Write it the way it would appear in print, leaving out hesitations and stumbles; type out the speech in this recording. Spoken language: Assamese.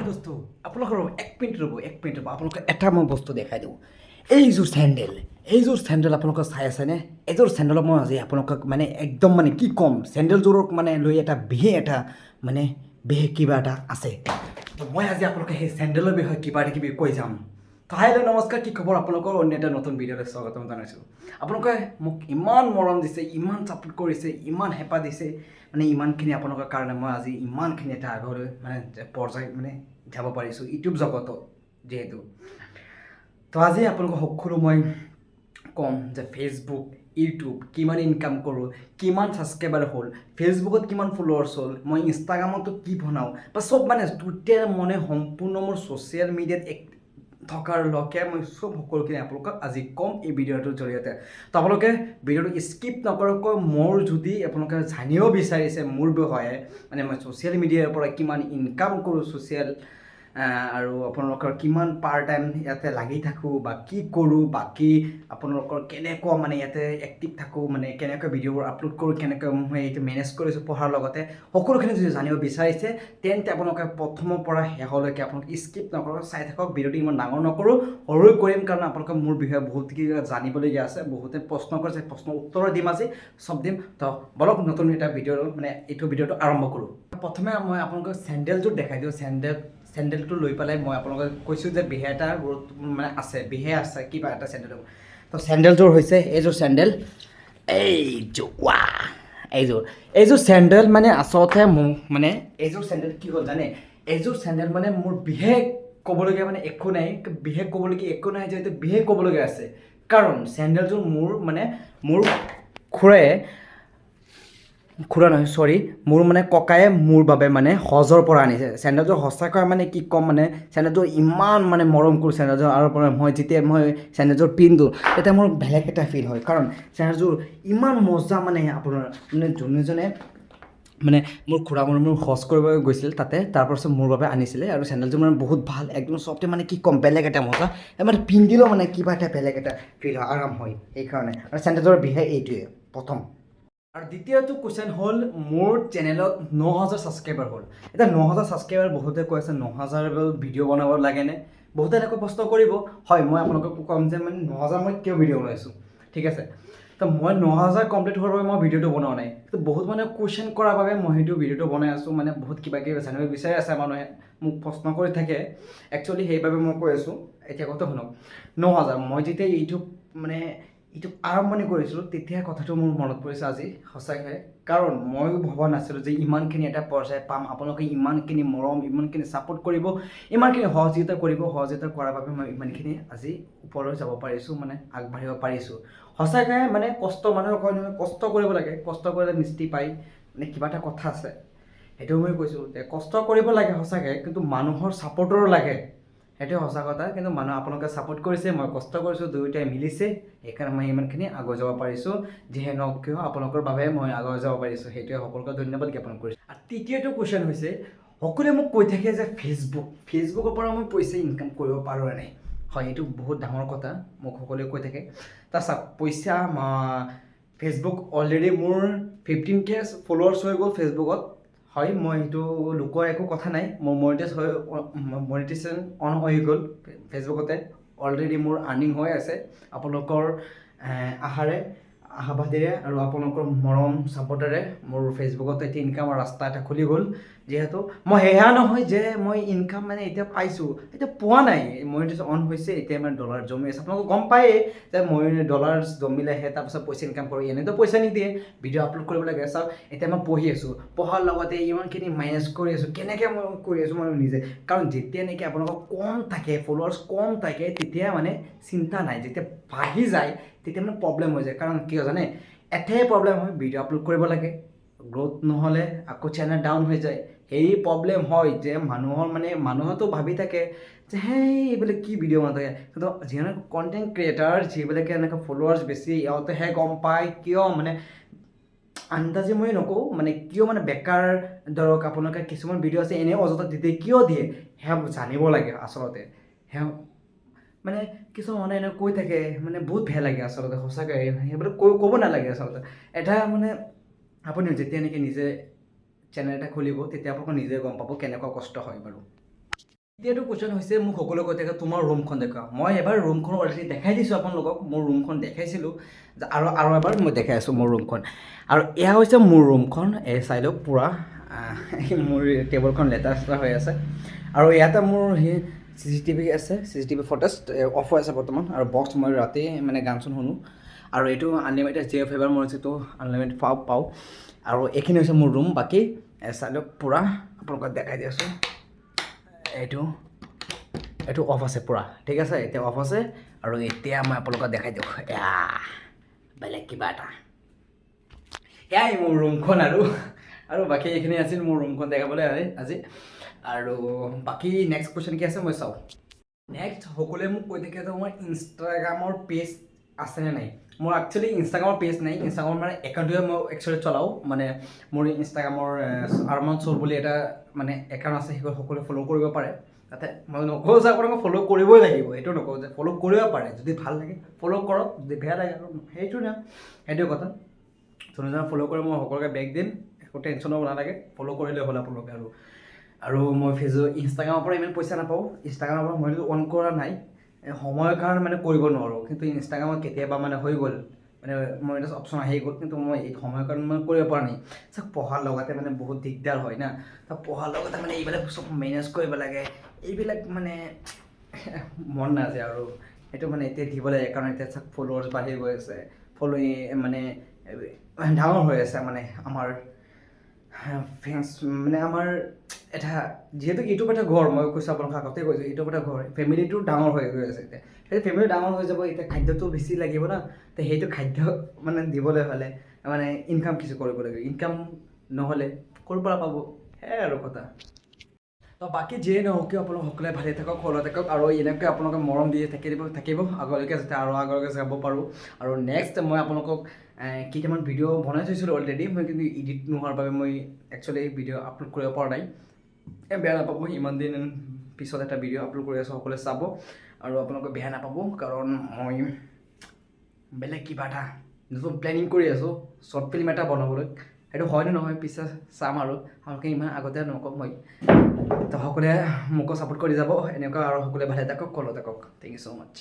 দোস্তো আপোনালোকৰ এক মিনিট ৰ'ব আপোনালোকক এটা মই বস্তু দেখাই দিওঁ এইযোৰ চেণ্ডেল আপোনালোকে চাই আছেনে এইযোৰ চেণ্ডেলত মই আজি আপোনালোকক মানে একদম মানে কি ক'ম চেণ্ডেলযোৰক মানে লৈ এটা বিশেষ কিবা এটা আছে তো মই আজি আপোনালোকে সেই চেণ্ডেলৰ বিষয়ে কিবা কিবি কৈ যাম তো হাই নমস্কাৰ কি খবৰ আপোনালোকৰ অন্য এটা নতুন ভিডিঅ'লৈ স্বাগতম জনাইছোঁ আপোনালোকে মোক ইমান মৰম দিছে ইমান ছাপোৰ্ট কৰিছে ইমান হেঁপাহ দিছে মানে ইমানখিনি আপোনালোকৰ কাৰণে মই আজি ইমানখিনি এটা আগলৈ মানে পৰ্যায় মানে যাব পাৰিছোঁ ইউটিউব জগতত যিহেতু তো আজি আপোনালোকক সকলো মই ক'ম যে ফেচবুক ইউটিউব কিমান ইনকাম কৰোঁ কিমান ছাবস্ক্ৰাইবাৰ হ'ল ফেচবুকত কিমান ফলোৱাৰ্ছ হ'ল মই ইনষ্টাগ্ৰামতো কি বনাওঁ বা চব মানে টোটেল মানে সম্পূৰ্ণ মোৰ ছ'চিয়েল মিডিয়াত থকাৰ লগে মই চব সকলোখিনি আপোনালোকক আজি ক'ম এই ভিডিঅ'টোৰ জৰিয়তে তো আপোনালোকে ভিডিঅ'টো স্কিপ নকৰাকৈ মোৰ যদি আপোনালোকে জানিব বিচাৰিছে মোৰ বিষয়ে মানে মই ছ'চিয়েল মিডিয়াৰ পৰা কিমান ইনকাম কৰোঁ আৰু আপোনালোকৰ কিমান পাৰ টাইম ইয়াতে লাগি থাকোঁ বা কি কৰোঁ বাকী আপোনালোকৰ কেনেকুৱা মানে ইয়াতে এক্টিভ থাকোঁ মানে কেনেকৈ ভিডিঅ'বোৰ আপলোড কৰোঁ কেনেকৈ মই এইটো মেনেজ কৰিছোঁ পঢ়াৰ লগতে সকলোখিনি যদি জানিব বিচাৰিছে তেন্তে আপোনালোকে প্ৰথমৰ পৰা শেষলৈকে আপোনালোকে স্কিপ নকৰক চাই থাকক ভিডিঅ'টো ইমান ডাঙৰ নকৰোঁ সৰুই কৰিম কাৰণ আপোনালোকে মোৰ বিষয়ে বহুত কিবা জানিবলগীয়া আছে বহুতে প্ৰশ্ন কৰিছে প্ৰশ্নৰ উত্তৰ দিম আজি চব দিম তো বলক নতুন এটা ভিডিঅ' মানে এইটো ভিডিঅ'টো আৰম্ভ কৰোঁ প্ৰথমে মই আপোনালোকক চেণ্ডেলযোৰ দেখাই দিওঁ চেণ্ডেলটো লৈ পেলাই মই আপোনালোকক কৈছোঁ যে বিহে এটা মানে আছে কিবা এটা চেণ্ডেল তো চেণ্ডেলযোৰ হৈছে এইযোৰ চেণ্ডেল এইযোৰ চেণ্ডেল মানে আচলতে মানে এইযোৰ চেণ্ডেল কি হ'ল জানে এইযোৰ চেণ্ডেল মানে মোৰ বিশেষ ক'বলগীয়া মানে একো নাই বিশেষ ক'বলগীয়া একো নাই যিহেতু বিশেষ ক'বলগীয়া আছে কাৰণ চেণ্ডেলযোৰ মোৰ মোৰ মানে ককায়ে মোৰ বাবে মানে হজৰ পৰা আনিছে চেণ্ডেলযোৰ সঁচাকৈ মানে কি ক'ম মানে চেণ্ডেলযোৰ ইমান মানে মৰম কৰোঁ চেণ্ডেলযোৰ আৰু পৰা যেতিয়া মই চেণ্ডেলযোৰ পিন্ধোঁ তেতিয়া মোৰ বেলেগ এটা ফিল হয় কাৰণ চেণ্ডেলযোৰ ইমান মজা মানে আপোনাৰ মানে যোনজনে মানে মোৰ মোৰ হজ কৰিব গৈছিল তাতে তাৰপাছত মোৰ বাবে আনিছিলে আৰু চেণ্ডেলযোৰ মানে বহুত ভাল একদম চবতে মানে কি ক'ম বেলেগ এটা মজা মানে পিন্ধিলেও মানে কিবা এটা বেলেগ এটা ফিল হয় আৰাম হয় সেইকাৰণে আৰু চেণ্ডেলযোৰৰ বিশেষ এইটোৱে প্ৰথম আৰু দ্বিতীয়টো কুৱেশ্যন হ'ল মোৰ চেনেলত 9,000 ছাবস্ক্ৰাইবাৰ হ'ল এতিয়া 9,000 ছাবস্ক্ৰাইবাৰ বহুতে কৈ আছে 9,000 ভিডিঅ' বনাব লাগেনে বহুতে এনেকৈ প্ৰশ্ন কৰিব হয় মই আপোনালোকক ক'ম যে মানে 9,000 মই কিয় ভিডিঅ' বনাইছোঁ ঠিক আছে তো মই 9,000 কমপ্লিট হোৱাৰ বাবে মই ভিডিঅ'টো বনোৱা নাই তো বহুত মানে কুৱেশ্যন কৰাৰ বাবে মই সেইটো ভিডিঅ'টো বনাই আছোঁ মানে বহুত কিবা কিবি জানিব বিচাৰি আছে মানুহে মোক প্ৰশ্ন কৰি থাকে একচুৱেলি সেইবাবে মই কৈ আছোঁ এতিয়া কথা শুনক 9,000 মই যেতিয়া ইউটিউব আৰম্ভণি কৰিছিলোঁ তেতিয়া কথাটো মোৰ মনত পৰিছে আজি সঁচাকৈ কাৰণ ময়ো ভবা নাছিলোঁ যে ইমানখিনি এটা পৰ্যায় পাম আপোনালোকে ইমানখিনি মৰম ইমানখিনি ছাপোৰ্ট কৰিব ইমানখিনি সহযোগিতা কৰাৰ বাবে মই ইমানখিনি আজি ওপৰলৈ যাব পাৰিছোঁ মানে আগবাঢ়িব পাৰিছোঁ সঁচাকৈ মানে মানুহে কয় নহয় কষ্ট কৰিব লাগে কষ্ট কৰিলে মিষ্টি পায় মানে কিবা এটা কথা আছে সেইটো মই কৈছোঁ যে কষ্ট কৰিব লাগে সঁচাকৈ কিন্তু মানুহৰ ছাপোৰ্টৰো লাগে সেইটোৱে সঁচা কথা কিন্তু মানুহ আপোনালোকে ছাপোৰ্ট কৰিছে মই কষ্ট কৰিছোঁ দুয়োটাই মিলিছে সেইকাৰণে মই ইমানখিনি আগুৱাই যাব পাৰিছোঁ যিহে নহওক কিয় আপোনালোকৰ বাবে মই আগুৱাই যাব পাৰিছোঁ সেইটোৱে সকলোকে ধন্যবাদ জ্ঞাপন কৰিছোঁ আৰু তৃতীয়টো কুৱেশ্যন হৈছে সকলোৱে মোক কৈ থাকে যে ফেচবুকৰ পৰা মই পইচা ইনকাম কৰিব পাৰোঁ নে নাই হয় এইটো বহুত ডাঙৰ কথা মোক সকলোৱে কৈ থাকে তাৰ চাওক পইচা ফেচবুক অলৰেডি মোৰ 15K ফলোৱাৰ্ছ হৈ গ'ল ফেচবুকত হয় মই সেইটো লোকৰ একো কথা নাই মোৰ মনিটাইজেশ্যন অন হৈ গ'ল ফেচবুকতে অলৰেডি মোৰ আৰ্নিং হৈ আছে আপোনালোকৰ আশাবাদীৰে আৰু আপোনালোকৰ মৰম ছাপোৰ্টেৰে মোৰ ফেচবুকত এতিয়া ইনকামৰ ৰাস্তা এটা খুলি গ'ল যিহেতু মই সেয়া নহয় যে মই ইনকাম মানে এতিয়া পাইছোঁ এতিয়া পোৱা নাই মনিটাইজেশ্যন অন হৈছে এতিয়া মানে ডলাৰ জমি আছে আপোনালোকে গম পায়েই যে মই ডলাৰ জমিলেহে তাৰপিছত পইচা ইনকাম কৰোঁ এনেতো পইচা নিদিয়ে ভিডিঅ' আপলোড কৰিব লাগে চাওক এতিয়া মই পঢ়ি আছোঁ পঢ়াৰ লগতে ইমানখিনি মাইনাছ কৰি আছোঁ কেনেকৈ মই কৰি আছোঁ মই নিজে কাৰণ যেতিয়া নেকি আপোনালোকৰ কম থাকে ফলোৱাৰ্ছ কম থাকে তেতিয়া মানে চিন্তা নাই যেতিয়া বাঢ়ি যায় তেতিয়া মানে প্ৰব্লেম হৈ যায় কাৰণ কিয় জানে এটাই প্ৰব্লেম হয় ভিডিঅ' আপলোড কৰিব লাগে গ্ৰ'থ নহ'লে আকৌ চেনেল ডাউন হৈ যায় সেই প্ৰব্লেম হয় যে মানুহেতো ভাবি থাকে যে সেই এইবিলাক কি ভিডিঅ' বনাই থাকে কিন্তু যিবিলাক কণ্টেণ্ট ক্ৰিয়েটাৰ যিবিলাকে এনেকৈ ফলোৱাৰ্ছ বেছি ইহঁতেহে গম পায় কিয় মানে আন্দাজি মই নকওঁ মানে কিয় মানে বেকাৰ ধৰক আপোনালোকে কিছুমান ভিডিঅ' আছে এনেই অযথা দিয়ে কিয় দিয়ে সেয়া জানিব লাগে আচলতে সেয়া মানে কিছুমান মানুহে এনেকৈ কৈ থাকে মানে বহুত বেয়া লাগে আচলতে সঁচাকৈ সেইবিলাক ক'ব নালাগে আচলতে এটা মানে আপুনি যেতিয়া নেকি নিজে চেনেল এটা খুলিব তেতিয়া আপোনালোকে নিজে গম পাব কেনেকুৱা কষ্ট হয় বাৰু এতিয়াতো কুৱেশ্যন হৈছে মোক সকলোৱে কৈ থাকে তোমাৰ ৰুমখন দেখুৱা। মই এবাৰ ৰুমখন অলৰেডি দেখাই দিছোঁ আপোনালোকক, মোৰ ৰুমখন দেখাইছিলোঁ আৰু এবাৰ মই দেখাই আছোঁ মোৰ ৰুমখন। আৰু এয়া হৈছে মোৰ ৰুমখন, এই চাইডত পূৰা মোৰ টেবুলখন লেতেৰা চেতেৰা হৈ আছে। আৰু ইয়াতে মোৰ সেই CCTV আছে, CCTV ফুটেজ অফ হৈ আছে বৰ্তমান। আৰু বক্স মই ৰাতি মানে গান চান শুনো। আৰু এইটো আনলিমিটেড জিঅ' ফাইবাৰ মোৰ যিটো আনলিমিটেড পাওঁ। আৰু এইখিনি হৈছে মোৰ ৰুম। বাকী চাইডত পূৰা আপোনালোকক দেখাই দি আছোঁ, এইটো অফ আছে পূৰা, ঠিক আছে, এতিয়া অফ আছে। আৰু এতিয়া মই আপোনালোকক দেখাই দিওঁ, এয়া বেলেগ কিবা এটা, এয়াই মোৰ ৰুমখন। আৰু বাকী এইখিনি আছিল মোৰ ৰুমখন দেখাবলৈ আজি। আৰু বাকী নেক্সট কুৱেশ্যন কি আছে মই চাওঁ। নেক্সট সকলোৱে মোক কৈ থাকে যে মোৰ ইনষ্টাগ্ৰামৰ পেজ আছেনে নাই। মোৰ একচুৱেলি ইনষ্টাগ্ৰামৰ পেজ নাই, ইনষ্টাগ্ৰামৰ মানে একাউণ্টটোৱে মই একচুৱেলি চলাওঁ। মানে মোৰ ইনষ্টাগ্ৰামৰ আৰমান চোৰ বুলি এটা মানে একাউণ্ট আছে, সেইখন সকলোৱে ফ'ল' কৰিব পাৰে। তাতে মই নকওঁ যে আপোনালোকে ফ'ল' কৰিবই লাগিব, এইটো নকওঁ যে ফ'ল' কৰিব পাৰে, যদি ভাল লাগে ফ'ল' কৰক, যদি বেয়া লাগে আৰু সেইটোৱে কথা। যোনে ফ'ল' কৰে মই সকলোকে বেক দিম, একো টেনশ্যন হ'ব নালাগে, ফ'ল' কৰিলে হ'ল আপোনালোকে। আৰু মই ইনষ্টাগ্ৰামৰ পৰা ইমান পইচা নাপাওঁ, ইনষ্টাগ্ৰামৰ পৰা মই অন কৰা নাই, সময়ৰ কাৰণে মানে কৰিব নোৱাৰোঁ। কিন্তু ইনষ্টাগ্ৰামত কেতিয়াবা মানে হৈ গ'ল, মানে মই এটা অপশ্যন আহি গ'ল, কিন্তু মই এই সময়ৰ কাৰণে মই কৰিব পৰা নাই। চাওক পঢ়াৰ লগতে মানে বহুত দিগদাৰ হয় না, পঢ়াৰ লগতে মানে এইবিলাক চব মেনেজ কৰিব লাগে, এইবিলাক মানে মন নাযায়। আৰু সেইটো মানে এতিয়া দিব লাগে, কাৰণ এতিয়া চাওক ফলোৱাৰ্ছ বাঢ়ি গৈ আছে, মানে ডাঙৰ হৈ আছে মানে আমাৰ ফেন্স, মানে আমাৰ এটা যিহেতু ইউটিউব এটা ঘৰ, মই কৈছোঁ আপোনালোকক আগতে কৈছোঁ ইউটিউব এটা ঘৰ, ফেমিলিটো ডাঙৰ হৈ গৈ আছে। এতিয়া সেই ফেমিলি ডাঙৰ হৈ যাব, এতিয়া খাদ্যটো বেছি লাগিব না, তো সেইটো খাদ্য মানে দিবলৈ হ'লে মানে ইনকাম কিছু কৰিব লাগিব, ইনকাম নহ'লে ক'ৰ পৰা পাব, সেয়াই আৰু কথা। তো বাকী যিয়ে নহওক কিয় আপোনালোক সকলোৱে ভালে থাকক, সৰু থাকক, আৰু এনেকৈ আপোনালোকে মৰম দি থাকিব আগলৈকে, যাতে আৰু আগলৈকে যাব পাৰোঁ। আৰু নেক্সট মই আপোনালোকক কেইটামান ভিডিঅ' বনাই থৈছিলোঁ অলৰেডি, মই কিন্তু এডিট নোহোৱাৰ বাবে মই একচুৱেলি ভিডিঅ' আপলোড কৰিব পৰা নাই। বেয়া নাপাব, ইমান দিন পিছত এটা ভিডিঅ' আপলোড কৰি আছোঁ, সকলোৱে চাব। আৰু আপোনালোকে বেয়া নাপাব, কাৰণ মই বেলেগ কিবা এটা নতুন প্লেনিং কৰি আছোঁ, শ্বৰ্ট ফিল্ম এটা বনাবলৈ। সেইটো হয়নে নহয় পিছে চাম, আৰু আপোনালোকে ইমান আগতে নকওঁ মই। তো সকলোৱে মোকো ছাপোৰ্ট কৰি যাব এনেকুৱা, আৰু সকলোৱে ভালে থাকক, ক'লৈ থাকক। Thank you so' much.